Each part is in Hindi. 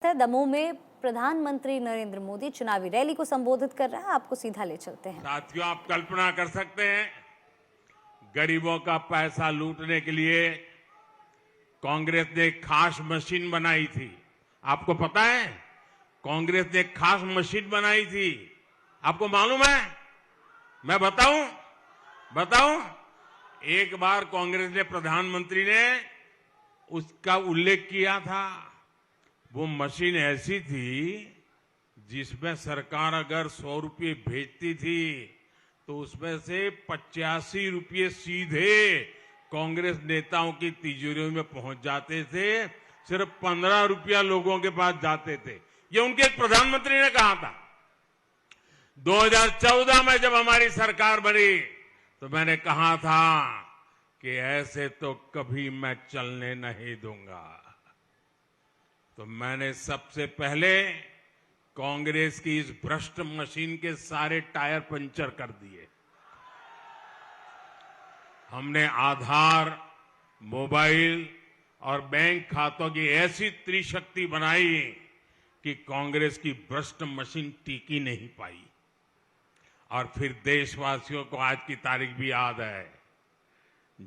दमोह में प्रधानमंत्री नरेंद्र मोदी चुनावी रैली को संबोधित कर रहा है। आपको सीधा ले चलते हैं। साथियों, आप कल्पना कर सकते हैं, गरीबों का पैसा लूटने के लिए कांग्रेस ने एक खास मशीन बनाई थी। आपको पता है, कांग्रेस ने एक खास मशीन बनाई थी। आपको मालूम है? मैं बताऊं? एक बार कांग्रेस ने, प्रधानमंत्री ने उसका उल्लेख किया था। वो मशीन ऐसी थी जिसमें सरकार अगर 100 रुपये भेजती थी तो उसमें से 85 रुपये सीधे कांग्रेस नेताओं की तिजोरियों में पहुंच जाते थे। सिर्फ 15 रुपया लोगों के पास जाते थे। ये उनके एक प्रधानमंत्री ने कहा था। 2014 में जब हमारी सरकार बनी तो मैंने कहा था कि ऐसे तो कभी मैं चलने नहीं दूंगा। तो मैंने सबसे पहले कांग्रेस की इस भ्रष्ट मशीन के सारे टायर पंचर कर दिए। हमने आधार, मोबाइल और बैंक खातों की ऐसी त्रिशक्ति बनाई कि कांग्रेस की भ्रष्ट मशीन टिकी नहीं पाई। और फिर देशवासियों को आज की तारीख भी याद है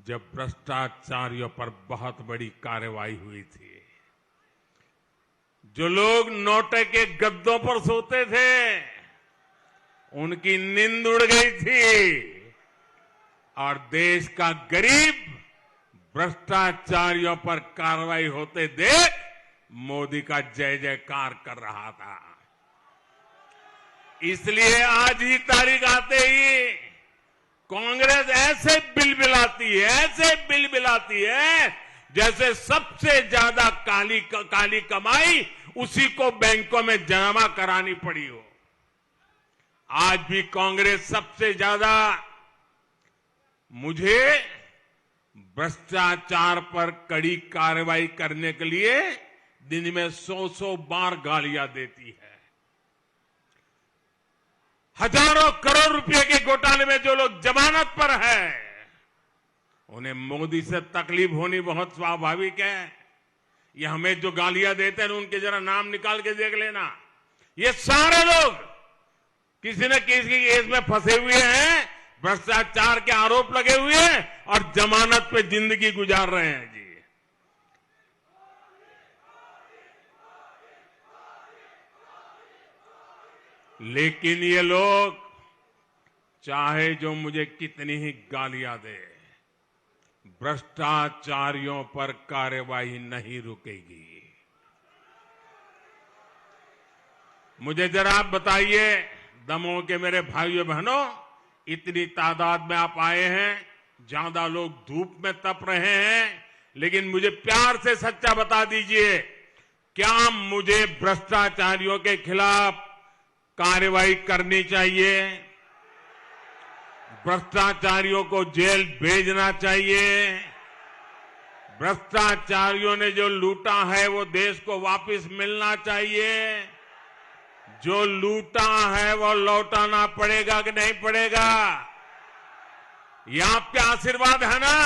जब भ्रष्टाचारियों पर बहुत बड़ी कार्रवाई हुई थी। जो लोग नोटे के गद्दों पर सोते थे उनकी नींद उड़ गई थी और देश का गरीब भ्रष्टाचारियों पर कार्रवाई होते देख मोदी का जय जयकार कर रहा था। इसलिए आज ही तारीख आते ही कांग्रेस ऐसे बिलबिलाती है जैसे सबसे ज्यादा काली कमाई उसी को बैंकों में जमा करानी पड़ी हो। आज भी कांग्रेस सबसे ज्यादा मुझे भ्रष्टाचार पर कड़ी कार्रवाई करने के लिए दिन में 100 बार गालियां देती है। हजारों करोड़ रुपए के घोटाले में जो लोग जमानत पर हैं उन्हें मोदी से तकलीफ होनी बहुत स्वाभाविक है। ये हमें जो गालियां देते हैं उनके जरा नाम निकाल के देख लेना। ये सारे लोग किसी न किसी केस में फंसे हुए हैं, भ्रष्टाचार के आरोप लगे हुए हैं और जमानत पे जिंदगी गुजार रहे हैं जी। लेकिन ये लोग चाहे जो मुझे कितनी ही गालियां दे, भ्रष्टाचारियों पर कार्रवाई नहीं रुकेगी। मुझे जरा आप बताइए, दमोह के मेरे भाइयों बहनों, इतनी तादाद में आप आए हैं, ज्यादा लोग धूप में तप रहे हैं, लेकिन मुझे प्यार से सच्चा बता दीजिए, क्या मुझे भ्रष्टाचारियों के खिलाफ कार्रवाई करनी चाहिए? भ्रष्टाचारियों को जेल भेजना चाहिए? भ्रष्टाचारियों ने जो लूटा है वो देश को वापस मिलना चाहिए? जो लूटा है वो लौटाना पड़ेगा कि नहीं पड़ेगा? ये आपके आशीर्वाद है ना?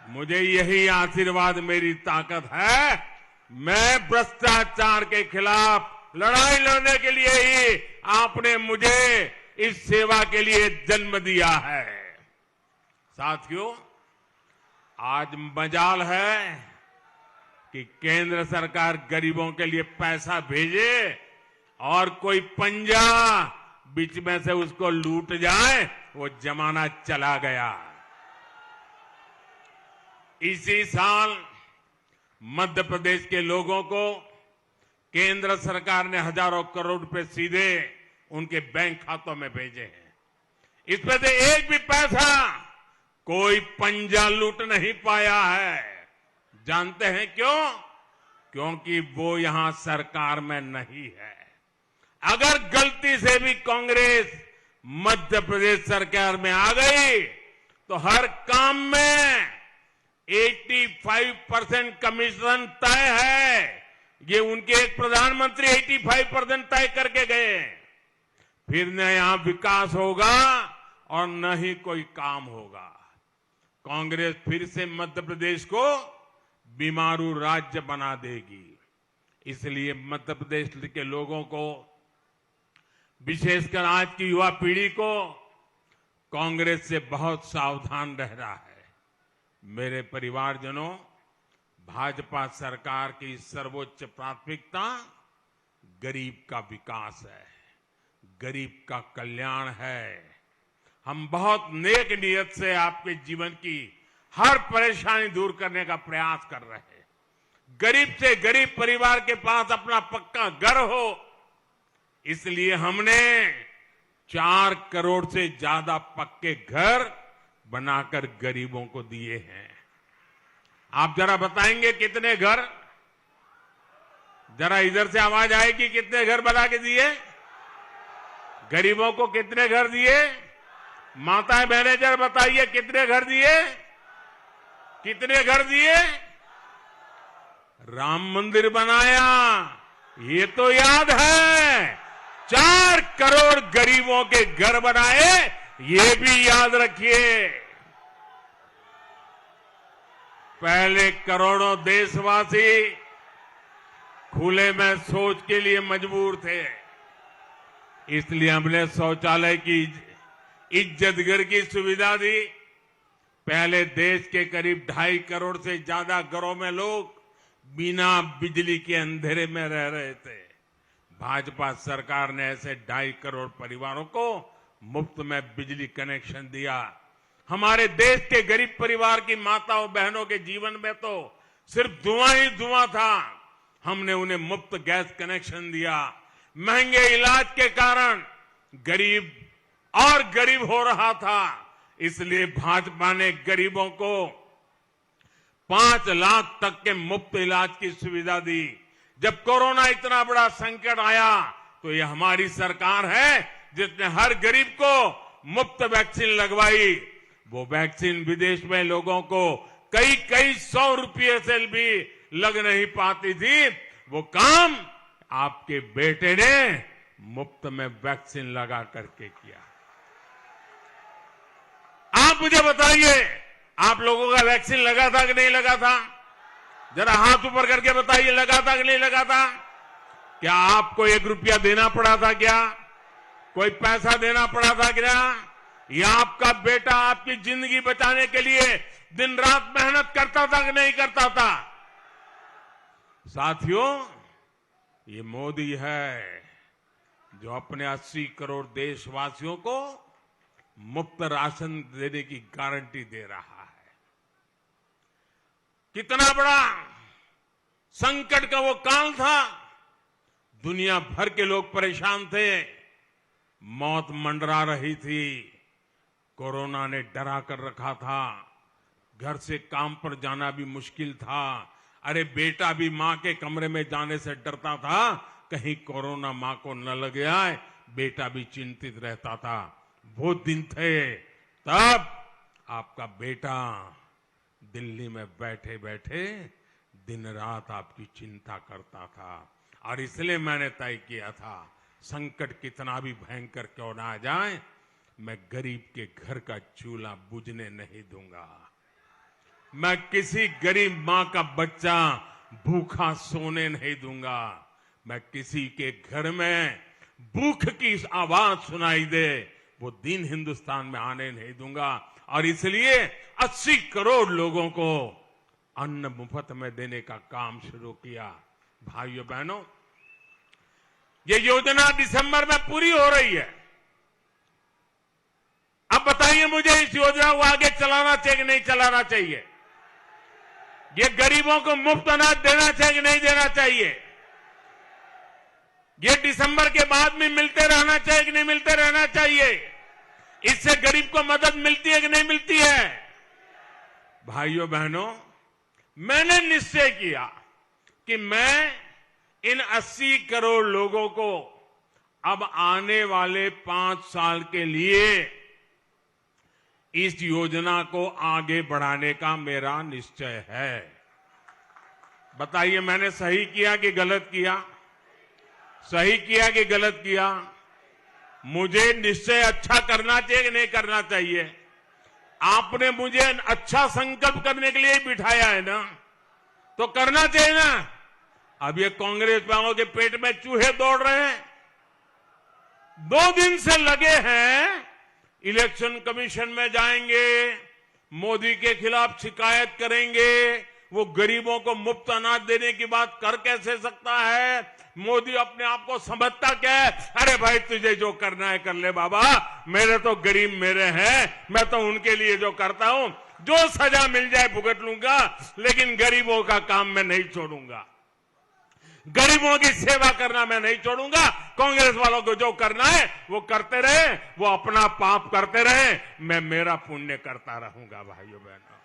मुझे यही आशीर्वाद मेरी ताकत है। मैं भ्रष्टाचार के खिलाफ लड़ाई लड़ने के लिए ही आपने मुझे इस सेवा के लिए जन्म दिया है। साथियों, आज मजाल है कि केंद्र सरकार गरीबों के लिए पैसा भेजे और कोई पंजा बीच में से उसको लूट जाए। वो जमाना चला गया। इसी साल मध्य प्रदेश के लोगों को केंद्र सरकार ने हजारों करोड़ रुपए सीधे उनके बैंक खातों में भेजे हैं। इसमें से एक भी पैसा कोई पंजा लूट नहीं पाया है। जानते हैं क्यों? क्योंकि वो यहां सरकार में नहीं है। अगर गलती से भी कांग्रेस मध्य प्रदेश सरकार में आ गई तो हर काम में 85% कमीशन तय है। ये उनके एक प्रधानमंत्री 85% तय करके गए। फिर न यहां विकास होगा और न ही कोई काम होगा। कांग्रेस फिर से मध्य प्रदेश को बीमारू राज्य बना देगी। इसलिए मध्य प्रदेश के लोगों को, विशेषकर आज की युवा पीढ़ी को कांग्रेस से बहुत सावधान रहना है। मेरे परिवारजनों, भाजपा सरकार की सर्वोच्च प्राथमिकता गरीब का विकास है, गरीब का कल्याण है। हम बहुत नेक नियत से आपके जीवन की हर परेशानी दूर करने का प्रयास कर रहे हैं। गरीब से गरीब परिवार के पास अपना पक्का घर हो, इसलिए हमने 4 करोड़ से ज्यादा पक्के घर बनाकर गरीबों को दिए हैं। आप जरा बताएंगे कितने घर? जरा इधर से आवाज आएगी, कितने घर बना के दिए? गरीबों को कितने घर दिए? माताएं बहनें जरा बताइए, कितने घर दिए? कितने घर दिए? राम मंदिर बनाया, ये तो याद है। 4 करोड़ गरीबों के घर बनाए, ये भी याद रखिए। पहले करोड़ों देशवासी खुले में शौच के लिए मजबूर थे, इसलिए हमने शौचालय की इज्जतघर की सुविधा दी। पहले देश के करीब 2.5 करोड़ से ज्यादा घरों में लोग बिना बिजली के अंधेरे में रह रहे थे। भाजपा सरकार ने ऐसे 2.5 करोड़ परिवारों को मुफ्त में बिजली कनेक्शन दिया। हमारे देश के गरीब परिवार की माताओं बहनों के जीवन में तो सिर्फ धुआं ही धुआं था। हमने उन्हें मुफ्त गैस कनेक्शन दिया। महंगे इलाज के कारण गरीब और गरीब हो रहा था, इसलिए भाजपा ने गरीबों को 5 लाख तक के मुफ्त इलाज की सुविधा दी। जब कोरोना इतना बड़ा संकट आया तो ये हमारी सरकार है जिसने हर गरीब को मुफ्त वैक्सीन लगवाई। वो वैक्सीन विदेश में लोगों को कई 100 रुपये से भी लग नहीं पाती थी। वो काम आपके बेटे ने मुफ्त में वैक्सीन लगा करके किया। आप मुझे बताइए, आप लोगों का वैक्सीन लगा था कि नहीं लगा था? जरा हाथ ऊपर करके बताइए, लगा था कि नहीं लगा था? क्या आपको 1 रुपया देना पड़ा था? क्या कोई पैसा देना पड़ा था? क्या या आपका बेटा आपकी जिंदगी बचाने के लिए दिन रात मेहनत करता था कि नहीं करता था? साथियों, ये मोदी है जो अपने 80 करोड़ देशवासियों को मुफ्त राशन देने की गारंटी दे रहा है। कितना बड़ा संकट का वो काल था। दुनिया भर के लोग परेशान थे, मौत मंडरा रही थी, कोरोना ने डरा कर रखा था, घर से काम पर जाना भी मुश्किल था। अरे बेटा भी मां के कमरे में जाने से डरता था, कहीं कोरोना मां को न लग जाए, बेटा भी चिंतित रहता था। वो दिन थे, तब आपका बेटा दिल्ली में बैठे बैठे दिन रात आपकी चिंता करता था। और इसलिए मैंने तय किया था, संकट कितना भी भयंकर क्यों ना आ जाए, मैं गरीब के घर का चूल्हा बुझने नहीं दूंगा। मैं किसी गरीब मां का बच्चा भूखा सोने नहीं दूंगा। मैं किसी के घर में भूख की आवाज सुनाई दे, वो दिन हिंदुस्तान में आने नहीं दूंगा। और इसलिए 80 करोड़ लोगों को अन्न मुफ्त में देने का काम शुरू किया। भाइयों बहनों, ये योजना दिसंबर में पूरी हो रही है। अब बताइए मुझे, इस योजना को आगे चलाना चाहिए कि नहीं चलाना चाहिए? ये गरीबों को मुफ्त अनाज देना चाहिए कि नहीं देना चाहिए? ये दिसंबर के बाद में मिलते रहना चाहिए कि नहीं मिलते रहना चाहिए? इससे गरीब को मदद मिलती है कि नहीं मिलती है? भाइयों बहनों, मैंने निश्चय किया कि मैं इन 80 करोड़ लोगों को अब आने वाले 5 साल के लिए इस योजना को आगे बढ़ाने का मेरा निश्चय है। बताइए, मैंने सही किया कि गलत किया? सही किया कि गलत किया? मुझे निश्चय अच्छा करना चाहिए कि नहीं करना चाहिए? आपने मुझे अच्छा संकल्प करने के लिए बिठाया है ना, तो करना चाहिए ना। अब ये कांग्रेस वालों के पेट में चूहे दौड़ रहे हैं। 2 दिन से लगे हैं, इलेक्शन कमीशन में जाएंगे, मोदी के खिलाफ शिकायत करेंगे। वो गरीबों को मुफ्त अनाज देने की बात कर कैसे सकता है? मोदी अपने आप को समझता क्या है? अरे भाई, तुझे जो करना है कर ले बाबा, मेरे तो गरीब मेरे हैं, मैं तो उनके लिए जो करता हूं, जो सजा मिल जाए भुगत लूंगा, लेकिन गरीबों का काम मैं नहीं छोड़ूंगा, गरीबों की सेवा करना मैं नहीं छोड़ूंगा। कांग्रेस वालों को जो करना है वो करते रहे, वो अपना पाप करते रहे, मैं मेरा पुण्य करता रहूंगा। भाइयों बहनों,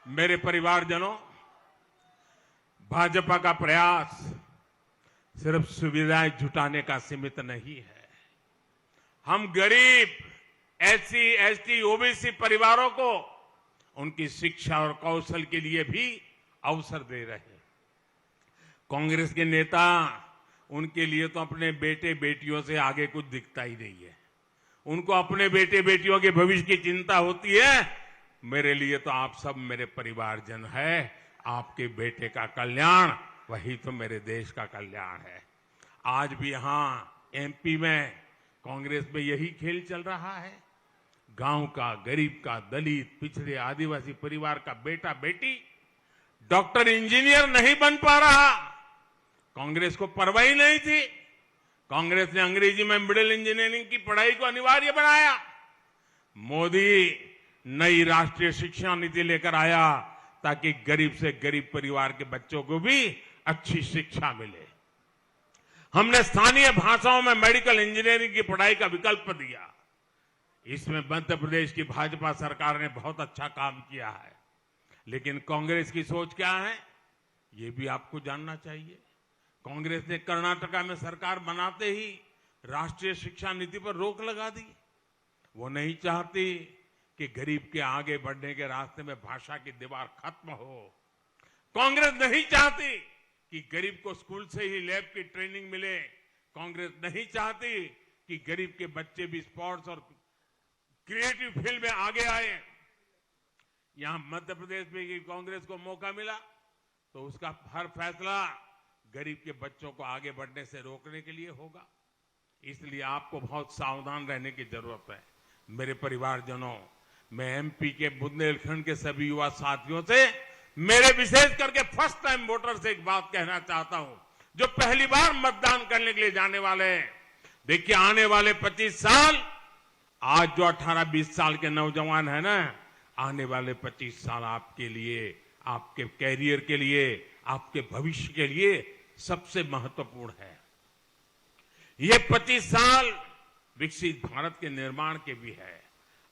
मेरे परिवारजनों, भाजपा का प्रयास सिर्फ सुविधाएं जुटाने का सीमित नहीं है। हम गरीब, एससी, एसटी, ओबीसी परिवारों को उनकी शिक्षा और कौशल के लिए भी अवसर दे रहे हैं। कांग्रेस के नेता, उनके लिए तो अपने बेटे बेटियों से आगे कुछ दिखता ही नहीं है। उनको अपने बेटे बेटियों के भविष्य की चिंता होती है। मेरे लिए तो आप सब मेरे परिवारजन है। आपके बेटे का कल्याण, वही तो मेरे देश का कल्याण है। आज भी यहां एमपी में कांग्रेस में यही खेल चल रहा है। गांव का, गरीब का, दलित, पिछड़े, आदिवासी परिवार का बेटा बेटी डॉक्टर, इंजीनियर नहीं बन पा रहा। कांग्रेस को परवाह ही नहीं थी। कांग्रेस ने अंग्रेजी में मिडिल इंजीनियरिंग की पढ़ाई को अनिवार्य बनाया। मोदी नई राष्ट्रीय शिक्षा नीति लेकर आया ताकि गरीब से गरीब परिवार के बच्चों को भी अच्छी शिक्षा मिले। हमने स्थानीय भाषाओं में मेडिकल इंजीनियरिंग की पढ़ाई का विकल्प दिया। इसमें मध्य प्रदेश की भाजपा सरकार ने बहुत अच्छा काम किया है। लेकिन कांग्रेस की सोच क्या है, ये भी आपको जानना चाहिए। कांग्रेस ने कर्नाटका में सरकार बनाते ही राष्ट्रीय शिक्षा नीति पर रोक लगा दी। वो नहीं चाहती कि गरीब के आगे बढ़ने के रास्ते में भाषा की दीवार खत्म हो। कांग्रेस नहीं चाहती कि गरीब को स्कूल से ही लैब की ट्रेनिंग मिले। कांग्रेस नहीं चाहती कि गरीब के बच्चे भी स्पोर्ट्स और क्रिएटिव फील्ड में आगे आए। यहां मध्य प्रदेश में कांग्रेस को मौका मिला तो उसका हर फैसला गरीब के बच्चों को आगे बढ़ने से रोकने के लिए होगा। इसलिए आपको बहुत सावधान रहने की जरूरत है। मेरे परिवारजनों, मैं एमपी के बुंदेलखंड के सभी युवा साथियों से, मेरे विशेष करके फर्स्ट टाइम वोटर से एक बात कहना चाहता हूं, जो पहली बार मतदान करने के लिए जाने वाले हैं। देखिए, आने वाले 25 साल, आज जो 18-20 साल के नौजवान है ना, आने वाले 25 साल आपके लिए, आपके कैरियर के लिए, आपके भविष्य के लिए सबसे महत्वपूर्ण है। ये 25 साल विकसित भारत के निर्माण के भी है।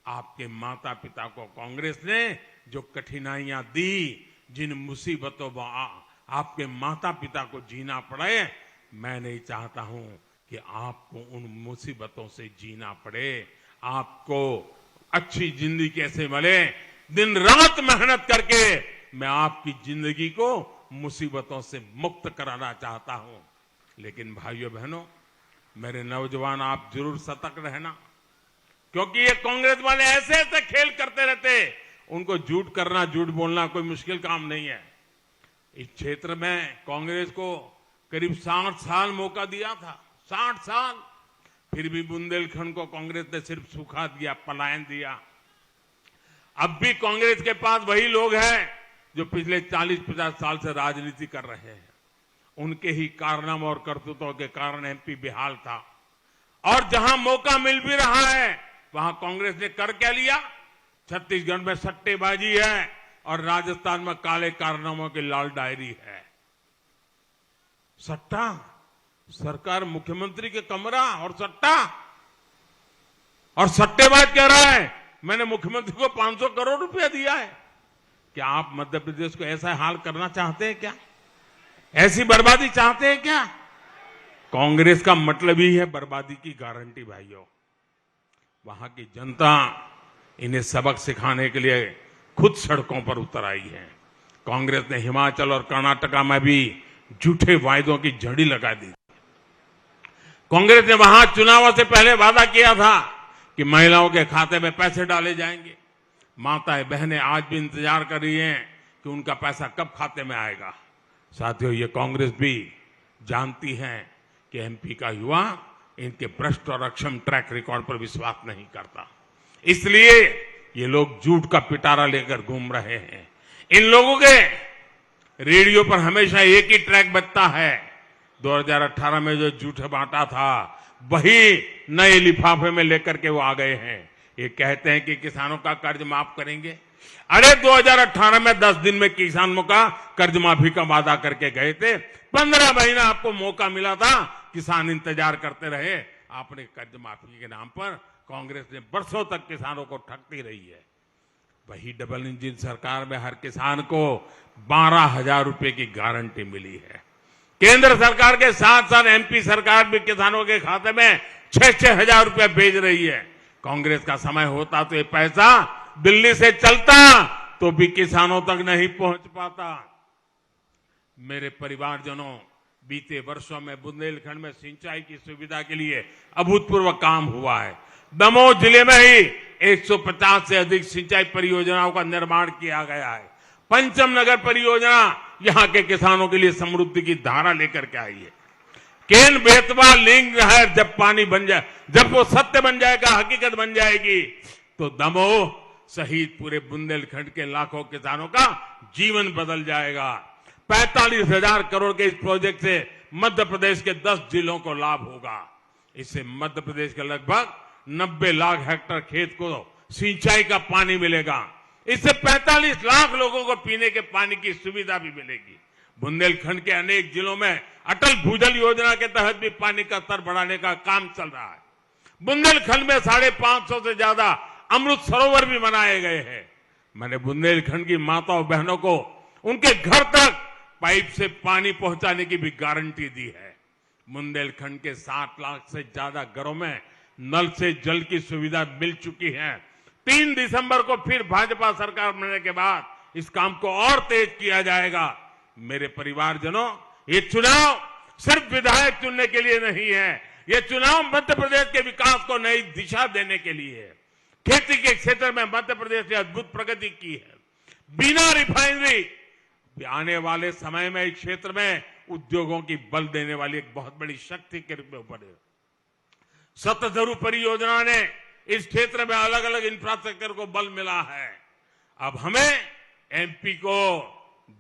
आपके माता पिता को कांग्रेस ने जो कठिनाइयां दी, जिन मुसीबतों में आपके माता पिता को जीना पड़े, मैं नहीं चाहता हूं कि आपको उन मुसीबतों से जीना पड़े। आपको अच्छी जिंदगी कैसे मिले, दिन रात मेहनत करके मैं आपकी जिंदगी को मुसीबतों से मुक्त कराना चाहता हूं। लेकिन भाइयों बहनों, मेरे नौजवान, आप जरूर सतर्क रहना, क्योंकि ये कांग्रेस वाले ऐसे ऐसे खेल करते रहते। उनको झूठ करना, झूठ बोलना कोई मुश्किल काम नहीं है। इस क्षेत्र में कांग्रेस को करीब 60 साल मौका दिया था, 60 साल, फिर भी बुंदेलखंड को कांग्रेस ने सिर्फ सुखा दिया, पलायन दिया। अब भी कांग्रेस के पास वही लोग हैं जो पिछले 40-50 साल से राजनीति कर रहे हैं। उनके ही कारनामों और करतूतों के कारण एमपी बेहाल था। और जहां मौका मिल भी रहा है, वहां कांग्रेस ने कर क्या लिया? छत्तीसगढ़ में सट्टेबाजी है और राजस्थान में काले कारनामों की लाल डायरी है। सट्टा, सरकार मुख्यमंत्री के कमरा और सट्टा, और सट्टेबाज कह रहा है मैंने मुख्यमंत्री को 500 करोड़ रुपया दिया है। क्या आप मध्य प्रदेश को ऐसा हाल करना चाहते हैं क्या? ऐसी बर्बादी चाहते हैं क्या? कांग्रेस का मतलब ही है बर्बादी की गारंटी। भाइयों, वहां की जनता इन्हें सबक सिखाने के लिए खुद सड़कों पर उतर आई है। कांग्रेस ने हिमाचल और कर्नाटका में भी झूठे वायदों की झड़ी लगा दी। कांग्रेस ने वहां चुनावों से पहले वादा किया था कि महिलाओं के खाते में पैसे डाले जाएंगे, माताएं बहनें आज भी इंतजार कर रही हैं कि उनका पैसा कब खाते में आएगा। साथियों, ये कांग्रेस भी जानती है कि एमपी का युवा इनके भ्रष्ट और अक्षम ट्रैक रिकॉर्ड पर विश्वास नहीं करता, इसलिए ये लोग झूठ का पिटारा लेकर घूम रहे हैं। इन लोगों के रेडियो पर हमेशा एक ही ट्रैक बजता है। 2018 में जो झूठ बांटा था वही नए लिफाफे में लेकर के वो आ गए हैं। ये कहते हैं कि किसानों का कर्ज माफ करेंगे। अरे 2018 में 10 दिन में किसानों का कर्ज माफी का वादा करके गए थे। 15 महीना आपको मौका मिला था, किसान इंतजार करते रहे। आपने कर्ज माफी के नाम पर कांग्रेस ने बरसों तक किसानों को ठगती रही है। वही डबल इंजन सरकार में हर किसान को 12,000 रुपए की गारंटी मिली है। केंद्र सरकार के साथ साथ एमपी सरकार भी किसानों के खाते में 6-6 हजार रुपया भेज रही है। कांग्रेस का समय होता तो ये पैसा दिल्ली से चलता तो भी किसानों तक नहीं पहुंच पाता। मेरे परिवारजनों, बीते वर्षों में बुंदेलखंड में सिंचाई की सुविधा के लिए अभूतपूर्व काम हुआ है। दमोह जिले में ही 150 से अधिक सिंचाई परियोजनाओं का निर्माण किया गया है। पंचम नगर परियोजना यहां के किसानों के लिए समृद्धि की धारा लेकर के आई है। केन बेतवा लिंक नहर जब पानी बन जाए, जब वो सत्य बन जाएगा, हकीकत बन जाएगी, तो दमोह सहित पूरे बुंदेलखंड के लाखों किसानों का जीवन बदल जाएगा। 45,000 करोड़ के इस प्रोजेक्ट से मध्य प्रदेश के 10 जिलों को लाभ होगा। इससे मध्य प्रदेश के लगभग 90 लाख हेक्टेयर खेत को सिंचाई का पानी मिलेगा। इससे 45 लाख लोगों को पीने के पानी की सुविधा भी मिलेगी। बुंदेलखंड के अनेक जिलों में अटल भूजल योजना के तहत भी पानी का स्तर बढ़ाने का काम चल रहा है। बुंदेलखंड में 550 से ज्यादा अमृत सरोवर भी बनाए गए हैं। मैंने बुंदेलखंड की माताओं बहनों को उनके घर तक पाइप से पानी पहुंचाने की भी गारंटी दी है। बुंदेलखंड के 60 लाख से ज्यादा घरों में नल से जल की सुविधा मिल चुकी है। 3 दिसंबर को फिर भाजपा सरकार बनने के बाद इस काम को और तेज किया जाएगा। मेरे परिवारजनों, ये चुनाव सिर्फ विधायक चुनने के लिए नहीं है, ये चुनाव मध्य प्रदेश के विकास को नई दिशा देने के लिए है। खेती के क्षेत्र में मध्य प्रदेश ने अद्भुत प्रगति की है। बिना रिफाइनरी आने वाले समय में इस क्षेत्र में उद्योगों की बल देने वाली एक बहुत बड़ी शक्ति के रूप में उभरे। सतधरु परियोजना ने इस क्षेत्र में अलग अलग इंफ्रास्ट्रक्चर को बल मिला है। अब हमें एमपी को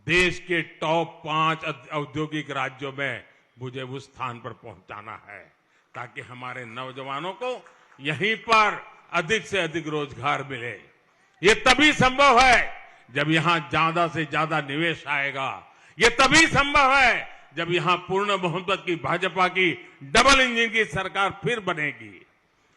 देश के टॉप 5 औद्योगिक राज्यों में मुझे उस स्थान पर पहुंचाना है, ताकि हमारे नौजवानों को यहीं पर अधिक से अधिक रोजगार मिले। ये तभी संभव है जब यहां ज्यादा से ज्यादा निवेश आएगा। ये तभी संभव है जब यहां पूर्ण बहुमत की भाजपा की डबल इंजन की सरकार फिर बनेगी।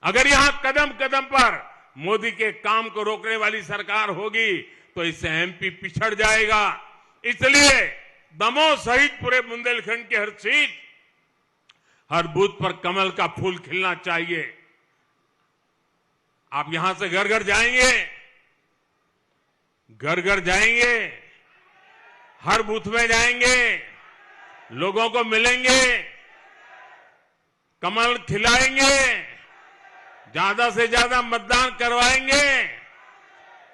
अगर यहां कदम कदम पर मोदी के काम को रोकने वाली सरकार होगी तो इससे एमपी पिछड़ जाएगा। इसलिए दमोह सहित पूरे बुंदेलखंड की हर सीट, हर बूथ पर कमल का फूल खिलना चाहिए। आप यहां से घर घर जाएंगे, घर घर जाएंगे, हर बूथ में जाएंगे, लोगों को मिलेंगे, कमल खिलाएंगे, ज्यादा से ज्यादा मतदान करवाएंगे,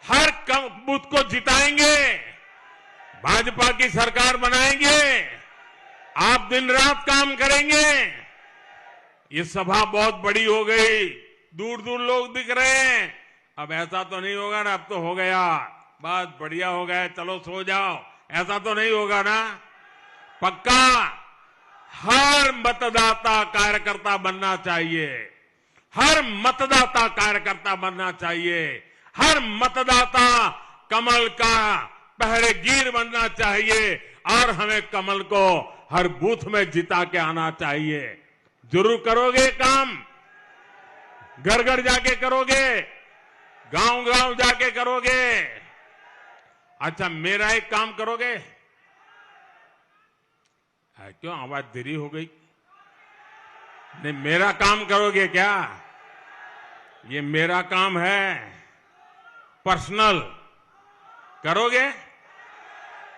हर बूथ को जिताएंगे, भाजपा की सरकार बनाएंगे। आप दिन रात काम करेंगे। ये सभा बहुत बड़ी हो गई, दूर दूर लोग दिख रहे हैं। अब ऐसा तो नहीं होगा ना, अब तो हो गया, बस बढ़िया हो गया, चलो सो जाओ, ऐसा तो नहीं होगा ना। पक्का हर मतदाता कार्यकर्ता बनना चाहिए, हर मतदाता कार्यकर्ता बनना चाहिए, हर मतदाता कमल का पहरेगीर बनना चाहिए और हमें कमल को हर बूथ में जिता के आना चाहिए। जरूर करोगे काम, घर घर जाके करोगे, गांव गांव जाके करोगे। अच्छा, मेरा एक काम करोगे? क्यों आवाज देरी हो गई? नहीं, मेरा काम करोगे क्या? ये मेरा काम है, पर्सनल। करोगे?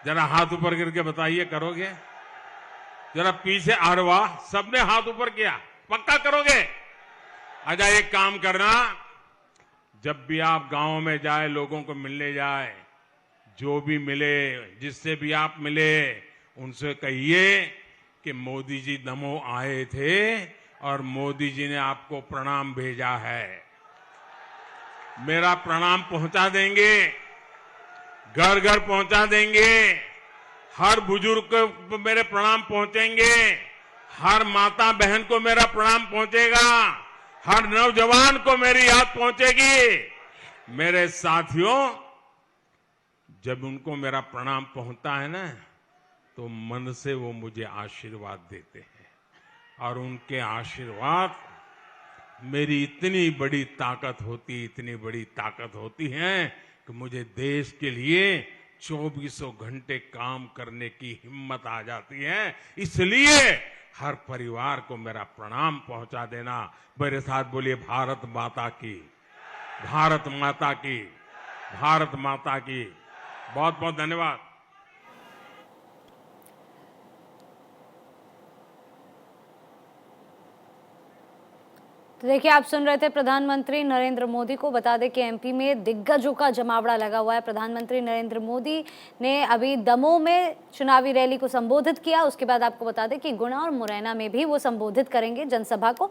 जरा हाथ ऊपर करके बताइए, करोगे? जरा पीछे, अरे वाह, सबने हाथ ऊपर किया। पक्का करोगे? अच्छा, एक काम करना, जब भी आप गांव में जाए, लोगों को मिलने जाए, जो भी मिले, जिससे भी आप मिले, उनसे कहिए कि मोदी जी दमोह आए थे और मोदी जी ने आपको प्रणाम भेजा है। मेरा प्रणाम पहुंचा देंगे, घर घर पहुंचा देंगे, हर बुजुर्ग को मेरे प्रणाम पहुंचेंगे, हर माता बहन को मेरा प्रणाम पहुंचेगा, हर नौजवान को मेरी याद पहुंचेगी। मेरे साथियों, जब उनको मेरा प्रणाम पहुंचता है ना, तो मन से वो मुझे आशीर्वाद देते हैं और उनके आशीर्वाद मेरी इतनी बड़ी ताकत होती है कि मुझे देश के लिए 24 घंटे काम करने की हिम्मत आ जाती है। इसलिए हर परिवार को मेरा प्रणाम पहुंचा देना। मेरे साथ बोलिए, भारत माता की, भारत माता की, भारत माता की। बहुत बहुत धन्यवाद। तो देखिए, आप सुन रहे थे प्रधानमंत्री नरेंद्र मोदी को। बता दें कि एमपी में दिग्गजों का जमावड़ा लगा हुआ है। प्रधानमंत्री नरेंद्र मोदी ने अभी दमोह में चुनावी रैली को संबोधित किया। उसके बाद आपको बता दें कि गुना और मुरैना में भी वो संबोधित करेंगे जनसभा को।